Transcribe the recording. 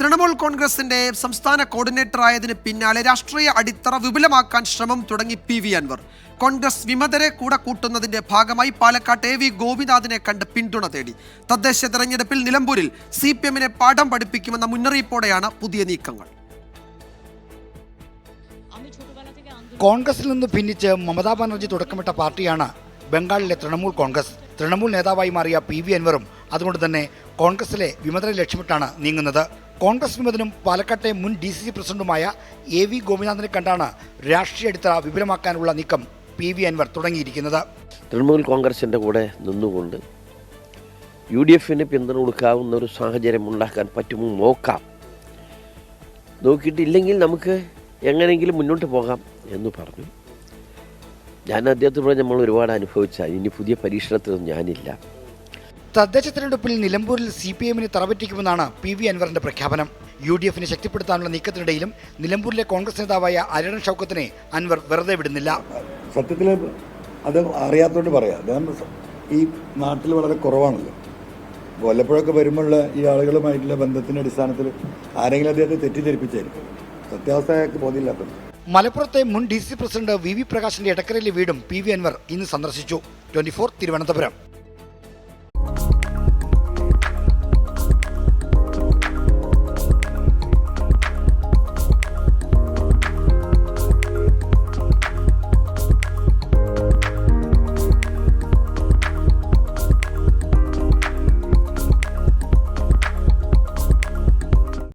തൃണമൂൽ കോൺഗ്രസിന്റെ സംസ്ഥാന കോർഡിനേറ്റർ ആയതിന് പിന്നാലെ രാഷ്ട്രീയ അടിത്തറ വിപുലമാക്കാൻ ശ്രമം തുടങ്ങി PV അൻവർ. കോൺഗ്രസ് വിമതരെ കൂടെ കൂട്ടുന്നതിന്റെ ഭാഗമായി പാലക്കാട്ട് AV ഗോപിനാഥിനെ കണ്ട് പിന്തുണ തേടി. തദ്ദേശ തെരഞ്ഞെടുപ്പിൽ നിലമ്പൂരിൽ CPM-നെ പാഠം പഠിപ്പിക്കുമെന്ന മുന്നറിയിപ്പോടെയാണ് പുതിയ നീക്കങ്ങൾ. കോൺഗ്രസിൽ നിന്ന് ഭിന്നിച്ച് മമതാ ബാനർജി തുടക്കമിട്ട പാർട്ടിയാണ് ബംഗാളിലെ തൃണമൂൽ കോൺഗ്രസ്. തൃണമൂൽ നേതാവായി മാറിയ PV അൻവറും അതുകൊണ്ട് തന്നെ കോൺഗ്രസിലെ വിമതരെ ലക്ഷ്യമിട്ടാണ് നീങ്ങുന്നത്. കോൺഗ്രസ് വിമതനും പാലക്കാട്ടെ മുൻ DCC പ്രസിഡന്റുമായ AV ഗോപിനാഥിനെ കണ്ടാണ് രാഷ്ട്രീയ അടിത്തറ വിപുലമാക്കാനുള്ള നീക്കം PV അൻവർ തുടങ്ങിയിരിക്കുന്നത്. തൃണമൂൽ കോൺഗ്രസിൻ്റെ കൂടെ നിന്നുകൊണ്ട് UDF-ന് പിന്തുണ കൊടുക്കാവുന്ന ഒരു സാഹചര്യം ഉണ്ടാക്കാൻ പറ്റുമോ നോക്കാം. നോക്കിയിട്ടില്ലെങ്കിൽ നമുക്ക് എങ്ങനെയെങ്കിലും മുന്നോട്ട് പോകാം എന്ന് പറഞ്ഞു. ഞാൻ അദ്ദേഹത്തോടെ നമ്മൾ ഒരുപാട് അനുഭവിച്ചാൽ ഇനി പുതിയ പരീക്ഷണത്തിലൊന്നും ഞാനില്ല. തദ്ദേശ തെരഞ്ഞെടുപ്പിൽ നിലമ്പൂരിൽ CPM-നെ തറപറ്റിക്കുമെന്നാണ് PV അൻവറിന്റെ പ്രഖ്യാപനം. UDF-നെ ശക്തിപ്പെടുത്താനുള്ള നീക്കത്തിനിടയിലും നിലമ്പൂരിലെ കോൺഗ്രസ് നേതാവായ അരൺ ഷൗക്കത്തിനെ അൻവർ വെറുതെ വിടുന്നില്ല. സത്യത്തിൽ അത് അറിയാത്തോണ്ട് പറയാം, അദ്ദേഹം ഈ നാട്ടിൽ വളരെ കുറവാണല്ലോ. വല്ലപ്പോഴൊക്കെ വരുമ്പോഴുള്ള ഈ ആളുകളുമായിട്ടുള്ള ബന്ധത്തിന്റെ അടിസ്ഥാനത്തിൽ ആരെങ്കിലും അദ്ദേഹത്തെ തെറ്റിദ്ധരിപ്പിച്ചായിരിക്കും. സത്യാവസ്ഥ അയാൾക്ക് ബോധ്യമില്ലാത്തത്. മലപ്പുറത്തെ മുൻ DCC പ്രസിഡന്റ് VV പ്രകാശിന്റെ എടക്കരയിലെ വീടും PV അൻവർ ഇന്ന് സന്ദർശിച്ചു. 24 തിരുവനന്തപുരം.